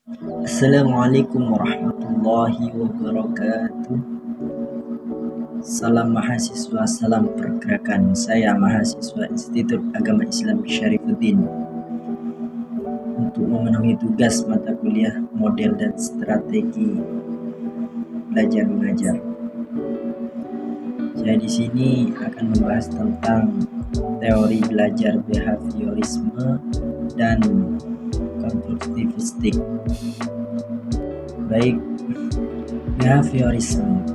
Assalamualaikum warahmatullahi wabarakatuh. Salam mahasiswa, salam pergerakan. Saya mahasiswa Institut Agama Islam Syarifuddin. Untuk memenuhi tugas mata kuliah model dan strategi belajar mengajar. Saya di sini akan membahas tentang teori belajar behaviorisme dan konstruktivistik. Baik, behaviorisme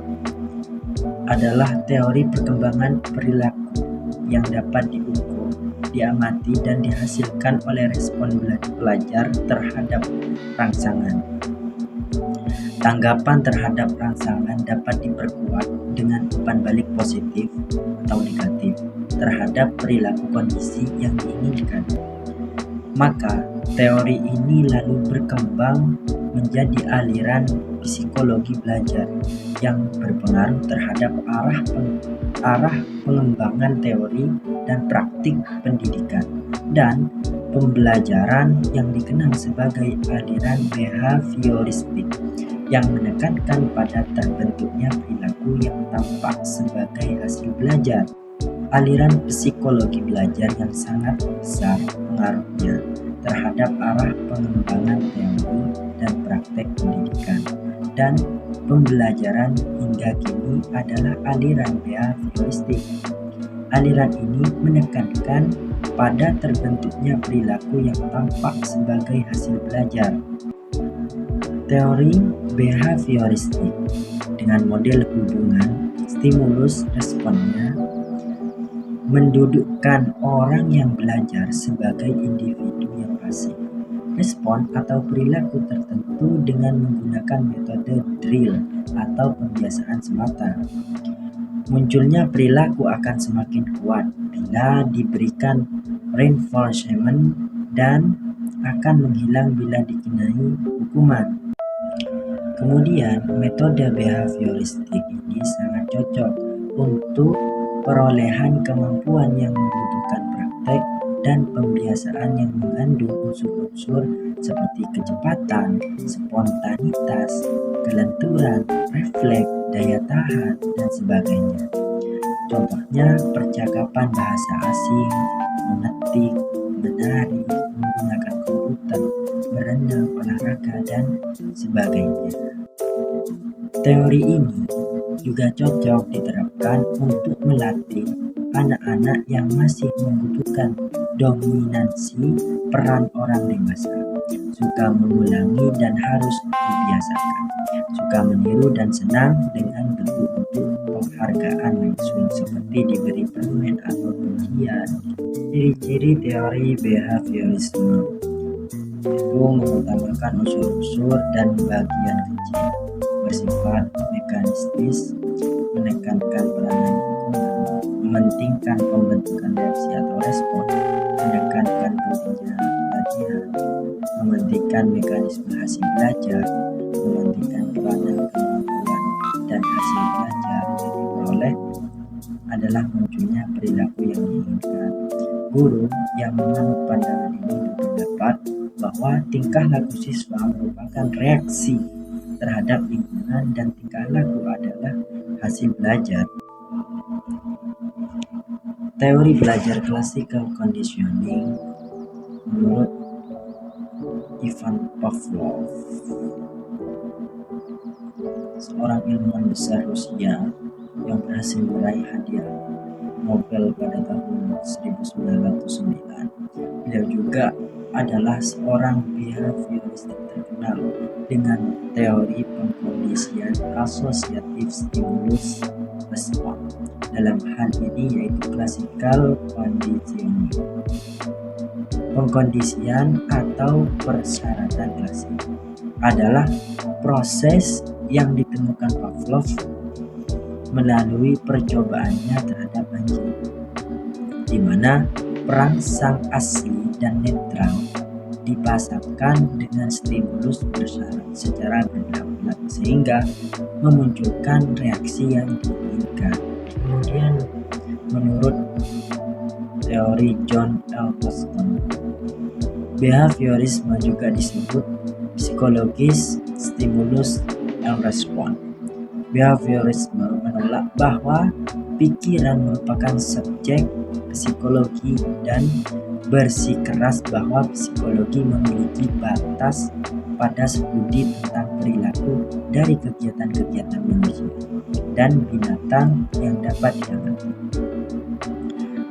adalah teori perkembangan perilaku yang dapat diukur, diamati, dan dihasilkan oleh respon pelajar terhadap rangsangan. Tanggapan terhadap rangsangan dapat diperkuat dengan umpan balik positif atau negatif terhadap perilaku kondisi yang diinginkan. Maka, teori ini lalu berkembang menjadi aliran psikologi belajar yang berpengaruh terhadap arah pengembangan teori dan praktik pendidikan dan pembelajaran yang dikenal sebagai aliran behavioristik yang menekankan pada terbentuknya perilaku yang tampak sebagai hasil belajar. Aliran psikologi belajar yang sangat besar pengaruhnya terhadap arah pengembangan teori dan praktek pendidikan dan pembelajaran hingga kini adalah aliran behavioristik. Aliran ini menekankan pada terbentuknya perilaku yang tampak sebagai hasil belajar. Teori behavioristik dengan model hubungan stimulus-responnya mendudukkan orang yang belajar sebagai individu yang pasif, respon atau perilaku tertentu dengan menggunakan metode drill atau pembiasaan semata. Munculnya perilaku akan semakin kuat bila diberikan reinforcement dan akan menghilang bila dikenai hukuman. Kemudian, metode behavioristik ini sangat cocok untuk perolehan kemampuan yang membutuhkan praktek dan pembiasaan yang mengandung unsur-unsur seperti kecepatan, spontanitas, kelenturan, refleks, daya tahan, dan sebagainya. Contohnya percakapan bahasa asing, mengetik, menari, menggunakan komputer, berenang, olahraga, dan sebagainya. Teori ini juga cocok diterapkan untuk melatih anak-anak yang masih membutuhkan dominansi peran orang dewasa, suka mengulangi dan harus dibiasakan, suka meniru dan senang dengan bentuk-bentuk penghargaan langsung seperti diberi permen atau pujian. Ciri-ciri teori behaviorisme itu mengutamakan unsur-unsur dan bagian kecil, bersifat mekanistis, menekankan peranan lingkungan, mementingkan pembentukan reaksi atau respon, menekankan pentingnya latihan, mementingkan mekanisme hasil belajar, mementingkan peranan kemampuan dan hasil belajar yang diperoleh adalah munculnya perilaku yang diinginkan. Guru yang menganut pandangan ini berpendapat bahwa tingkah laku siswa merupakan reaksi terhadap lingkungan dan tingkah laku adalah hasil belajar. Teori belajar classical conditioning menurut Ivan Pavlov, seorang ilmuwan besar Rusia yang berhasil meraih hadiah Nobel pada tahun 1909. Beliau juga adalah seorang behavioristik terkenal dengan teori pengkondisian asosiatif stimulus respon. Dalam hal ini yaitu classical conditioning. Pengkondisian atau persyaratan klasik adalah proses yang ditemukan Pavlov melalui percobaannya terhadap anjing, di mana perangsang asli dan netral dipasangkan dengan stimulus bersyarat secara berlap-lap sehingga memunculkan reaksi yang diinginkan. Kemudian menurut teori John L. Boston, behaviorisme juga disebut psikologis, stimulus and response. Behaviorisme menolak bahwa pikiran merupakan subjek psikologi dan bersikeras bahwa psikologi memiliki batas pada studi tentang perilaku dari kegiatan-kegiatan manusia dan binatang yang dapat diamati.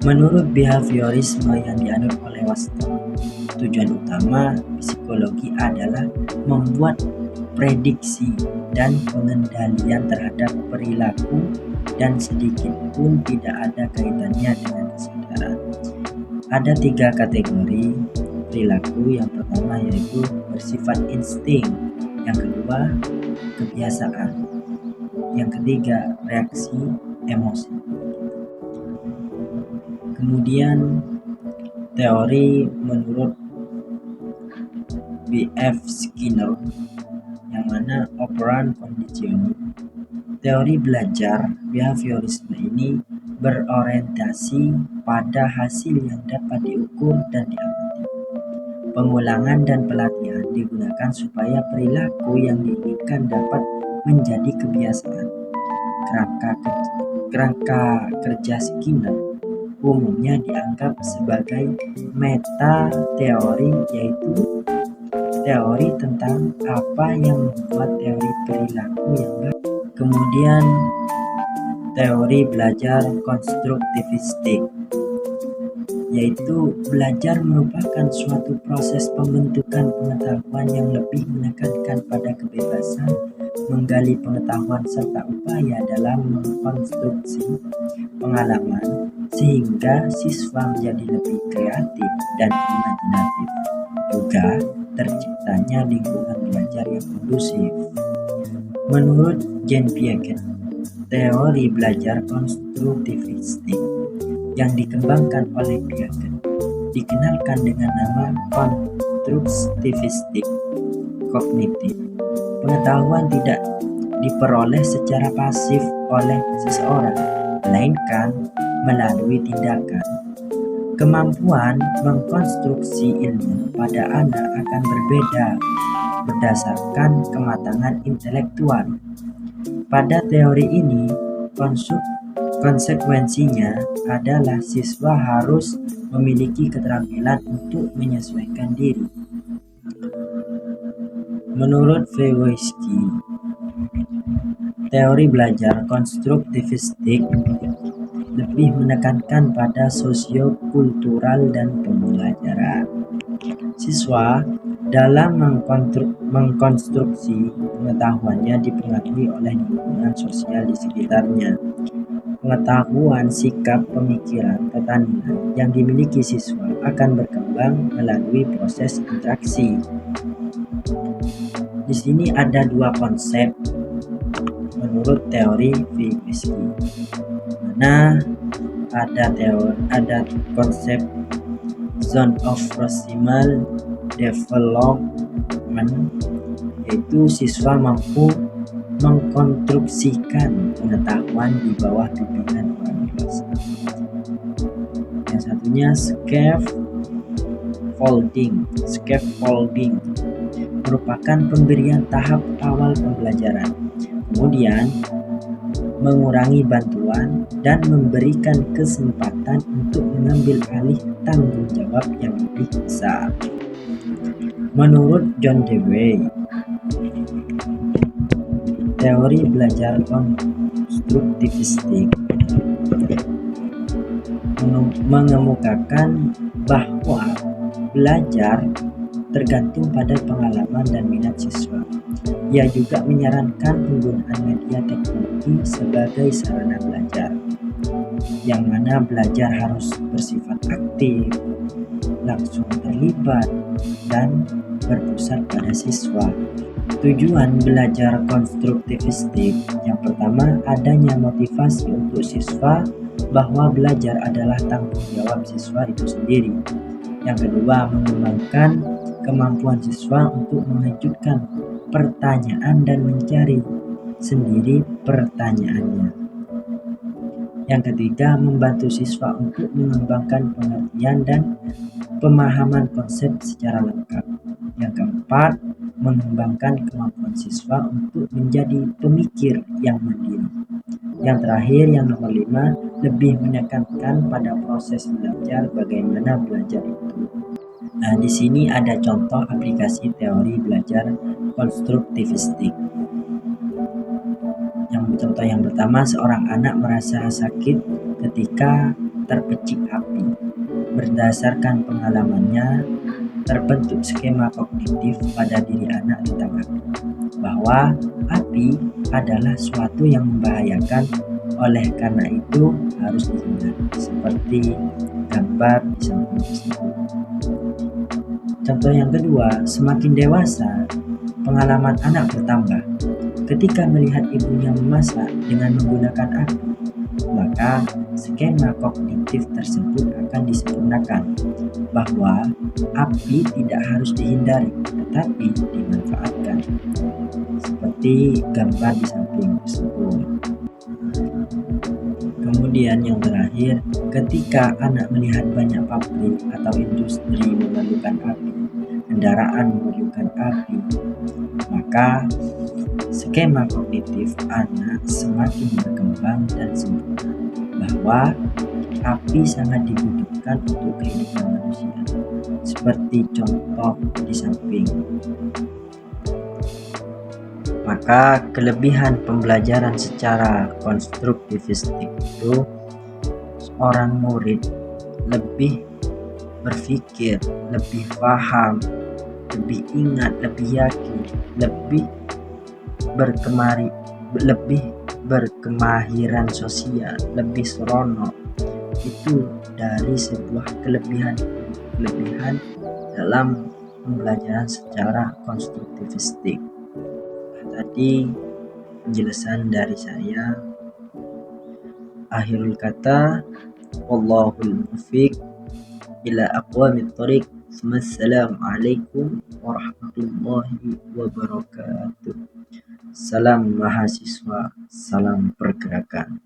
Menurut behaviorisme yang dianut oleh Waston, tujuan utama psikologi adalah membuat prediksi dan pengendalian terhadap perilaku dan sedikit pun tidak ada kaitannya dengan kesadaran. Ada 3 kategori perilaku. Yang pertama yaitu bersifat insting, yang kedua kebiasaan, yang ketiga reaksi emosi. Kemudian teori menurut B.F. Skinner yang mana operant conditioning. Teori belajar behaviorisme ini berorientasi pada hasil yang dapat diukur dan diamati. Pengulangan dan pelatihan digunakan supaya perilaku yang diinginkan dapat menjadi kebiasaan. Kerangka kerja Skinner umumnya dianggap sebagai meta teori, yaitu teori tentang apa yang membuat teori perilaku yang baik. Kemudian teori belajar konstruktivistik, yaitu belajar merupakan suatu proses pembentukan pengetahuan yang lebih menekankan pada kebebasan menggali pengetahuan serta upaya dalam mengkonstruksi pengalaman sehingga siswa menjadi lebih kreatif dan imajinatif. Juga terciptanya lingkungan belajar yang kondusif. Menurut Jean Piaget, teori belajar konstruktivistik yang dikembangkan oleh Piaget dikenalkan dengan nama konstruktivistik kognitif. Pengetahuan tidak diperoleh secara pasif oleh seseorang, melainkan melalui tindakan. Kemampuan mengkonstruksi ilmu pada anak akan berbeda berdasarkan kematangan intelektual. Pada teori ini, konsekuensinya adalah siswa harus memiliki keterampilan untuk menyesuaikan diri. Menurut Vygotsky, teori belajar konstruktivistik lebih menekankan pada sosiokultural dan pembelajaran. Siswa dalam mengkonstruksi pengetahuannya dipengaruhi oleh lingkungan sosial di sekitarnya. Pengetahuan, sikap, pemikiran, keterampilan yang dimiliki siswa akan berkembang melalui proses interaksi. Di sini ada 2 konsep menurut teori Vygotsky. Mana ada konsep zone of proximal development, yaitu siswa mampu mengkonstruksikan pengetahuan di bawah bimbingan orang dewasa. Yang satunya scaffolding merupakan pemberian tahap awal pembelajaran, kemudian mengurangi bantuan dan memberikan kesempatan untuk mengambil alih tanggung jawab yang lebih besar. Menurut John Dewey, teori belajar konstruktivistik mengemukakan bahwa belajar tergantung pada pengalaman dan minat siswa. Ia juga menyarankan penggunaan media teknologi sebagai sarana belajar, yang mana belajar harus bersifat aktif, langsung terlibat, dan berpusat pada siswa. Tujuan belajar konstruktivistik yang pertama, adanya motivasi untuk siswa bahwa belajar adalah tanggung jawab siswa itu sendiri. Yang kedua, mengembangkan kemampuan siswa untuk mengejutkan pertanyaan dan mencari sendiri pertanyaannya. Yang ketiga, membantu siswa untuk mengembangkan pengertian dan pemahaman konsep secara lengkap. Yang keempat, mengembangkan kemampuan siswa untuk menjadi pemikir yang mandiri. Yang terakhir, yang nomor 5, lebih menekankan pada proses belajar, bagaimana belajar itu. Nah, di sini ada contoh aplikasi teori belajar konstruktivistik. Contoh yang pertama, seorang anak merasa sakit ketika terpecik api. Berdasarkan pengalamannya, terbentuk skema kognitif pada diri anak tentang api, bahwa api adalah suatu yang membahayakan, oleh karena itu harus dihindari, seperti gambar di samping tersebut. Contoh yang kedua, semakin dewasa, pengalaman anak bertambah. Ketika melihat ibunya memasak dengan menggunakan api, maka skema kognitif tersebut akan disempurnakan, bahwa api tidak harus dihindari, tetapi dimanfaatkan, seperti gambar di samping tersebut. Kemudian yang terakhir, ketika anak melihat banyak pabrik atau industri memerlukan api, kendaraan memerlukan api, maka skema kognitif anak semakin berkembang dan sempurna, bahwa api sangat dibutuhkan untuk kehidupan manusia, seperti contoh di samping. Maka kelebihan pembelajaran secara konstruktivistik itu, seorang murid lebih berpikir, lebih paham, lebih ingat, lebih yakin, lebih berkemahiran sosial, lebih seronok. Itu dari sebuah kelebihan dalam pembelajaran secara konstruktivistik. Tadi penjelasan dari saya. Akhirul kata, wallahul muwaffiq ila aqwamit thoriq. Assalamualaikum warahmatullahi wabarakatuh. Salam mahasiswa, salam pergerakan.